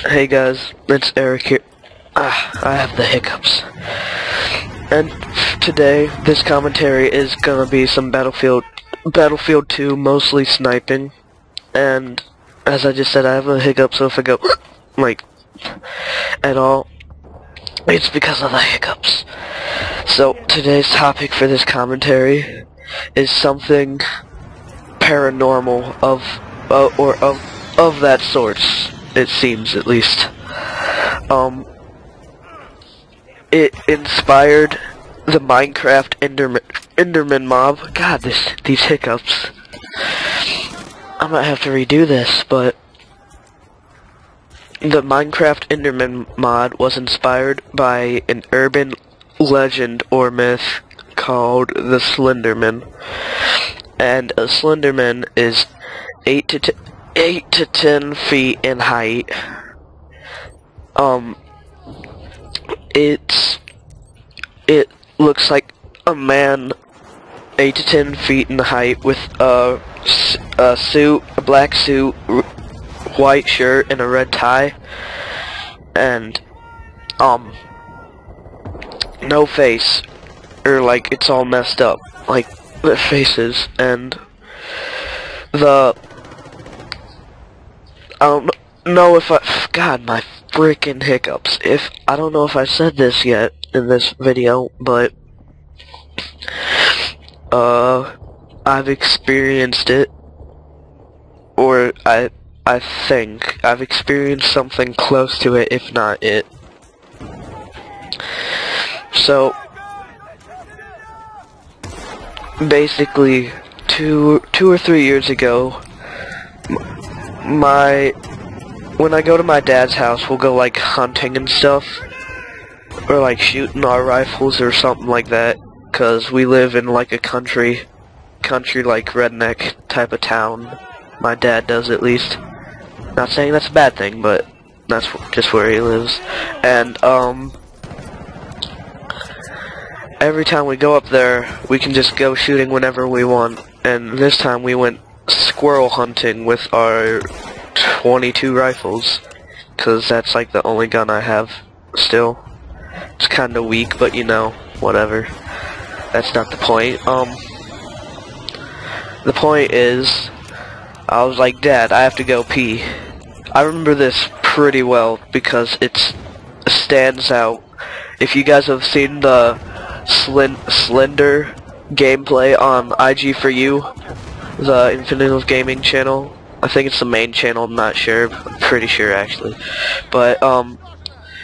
Hey guys, it's Eric here. I have the hiccups. And today, this commentary is gonna be some Battlefield 2, mostly sniping. And as I just said, I have a hiccup, so if I go like at all, it's because of the hiccups. So today's topic for this commentary is something paranormal of that sort. It seems, at least. It inspired the Minecraft Enderman mob. God, these hiccups. I might have to redo this, but the Minecraft Enderman mod was inspired by an urban legend or myth called the Slenderman. And a Slenderman is 8 to 10 feet in height. It looks like a man 8 to 10 feet in height with a black suit, white shirt, and a red tie, and no face, or like it's all messed up, like the faces, and I don't know if God, my freaking hiccups. I don't know if I said this yet in this video, but I've experienced it, or I think I've experienced something close to it, if not it. So basically, two or 3 years ago, when I go to my dad's house, we'll go like hunting and stuff, or like shooting our rifles or something like that, cause we live in like a country like redneck type of town. My dad does, at least. Not saying that's a bad thing, but that's just where he lives. And every time we go up there, we can just go shooting whenever we want. And this time we went squirrel hunting with our 22 rifles, cause that's like the only gun I have still. It's kinda weak, but you know, whatever. That's not the point. The point is, I was like, Dad, I have to go pee. I remember this pretty well because it stands out. If you guys have seen the Slender gameplay on iG4U, the Infinitive Gaming channel, I think it's the main channel, I'm not sure, I'm pretty sure actually, but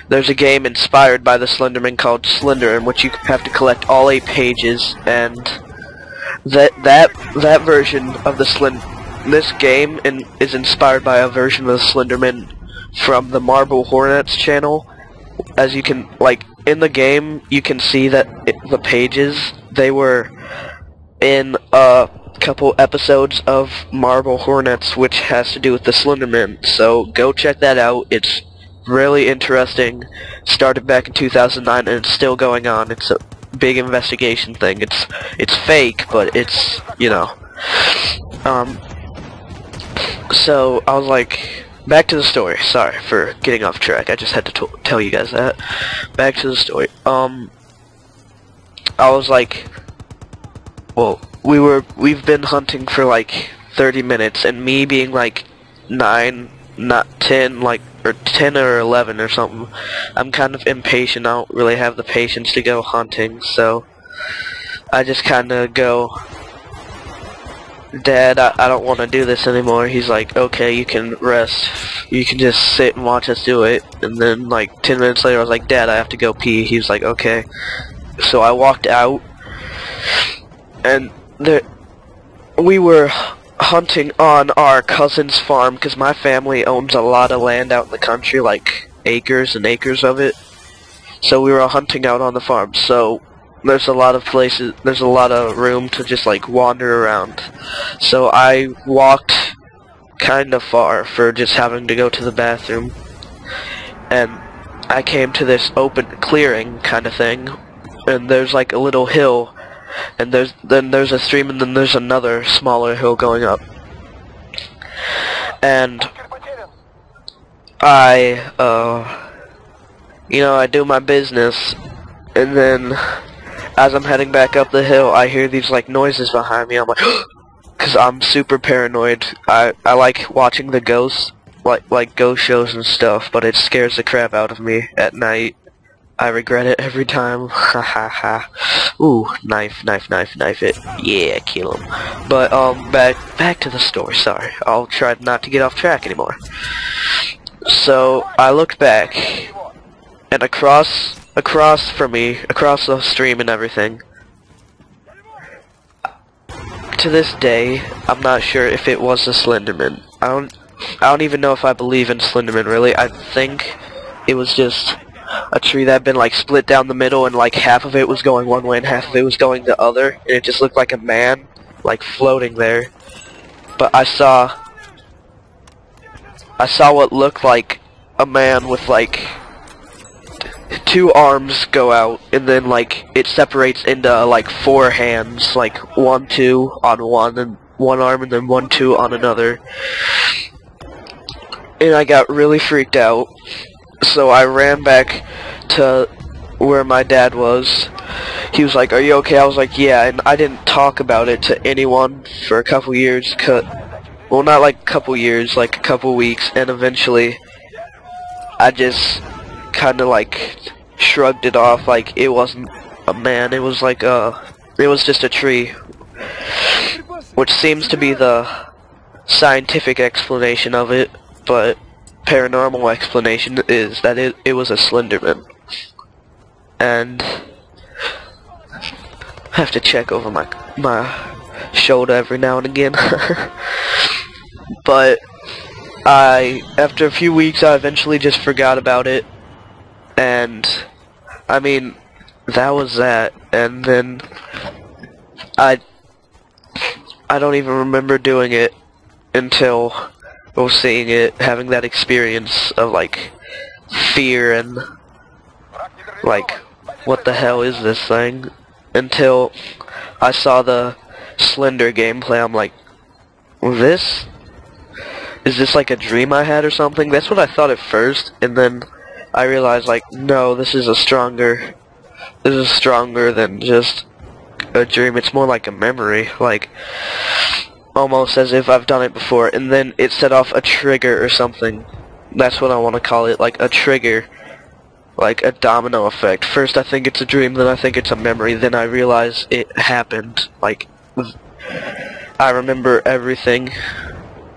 there's a game inspired by the Slenderman called Slender, in which you have to collect all 8 pages, and that version of this game is inspired by a version of the Slenderman from the Marble Hornets channel. As you can, like, in the game, you can see that the pages, they were in a couple episodes of Marble Hornets, which has to do with the Slenderman, so go check that out. It's really interesting. Started back in 2009 and it's still going on. It's a big investigation thing. It's fake, but it's, you know. So I was like, back to the story. Sorry for getting off track. I just had to tell you guys that. Back to the story. I was like, well, we've been hunting for like 30 minutes, and me being like 9, not 10, like, or 10 or 11 or something, I'm kind of impatient. I don't really have the patience to go hunting, so I just kinda go, Dad, I don't want to do this anymore. He's like, okay, you can rest. You can just sit and watch us do it. And then like 10 minutes later, I was like, Dad, I have to go pee. He was like, okay. So I walked out, and we were hunting on our cousin's farm, because my family owns a lot of land out in the country, like acres and acres of it. So we were hunting out on the farm. So there's a lot of places, there's a lot of room to just like wander around. So I walked kind of far for just having to go to the bathroom, and I came to this open clearing kind of thing, and there's like a little hill and there's a stream, and then there's another smaller hill going up. And I I do my business, and then as I'm heading back up the hill, I hear these like noises behind me. I'm like, because I'm super paranoid. I like watching the ghosts, like ghost shows and stuff, but it scares the crap out of me at night. I regret it every time. Ha ha ha. Ooh, knife it. Yeah, kill him. But back to the story. Sorry, I'll try not to get off track anymore. So I looked back, and across from me, across the stream and everything. To this day, I'm not sure if it was a Slenderman. I don't even know if I believe in Slenderman really. I think it was just a tree that had been like split down the middle, and like half of it was going one way and half of it was going the other, and it just looked like a man like floating there. But I saw what looked like a man with like two arms go out, and then like it separates into like four hands, like 1, 2 on one, and one arm, and then 1, 2 on another. And I got really freaked out, so I ran back to where my dad was. He was like, "Are you okay?" I was like, "Yeah," and I didn't talk about it to anyone for a couple years. Well, not like a couple years, like a couple weeks, and eventually I just kind of like shrugged it off, like it wasn't a man, it was like it was just a tree, which seems to be the scientific explanation of it, but paranormal explanation is that it was a Slenderman. And I have to check over my shoulder every now and again. But after a few weeks, I eventually just forgot about it. And I mean, that was that. And then I don't even remember doing it until seeing it, having that experience of like fear and like what the hell is this thing, until I saw the Slender gameplay. I'm like, is this like a dream I had or something? That's what I thought at first, and then I realized, like, no, this is stronger than just a dream. It's more like a memory, like almost as if I've done it before, and then it set off a trigger or something. That's what I want to call it, like a trigger, like a domino effect. First I think it's a dream, then I think it's a memory, then I realize it happened. Like, I remember everything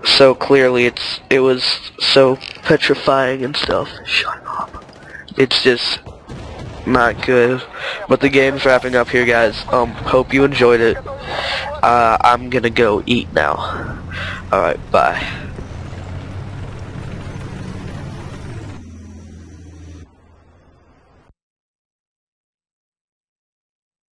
so clearly. It was so petrifying and stuff. Shut up. It's just not good. But the game's wrapping up here, guys. Hope you enjoyed it. I'm gonna go eat now. Alright, bye.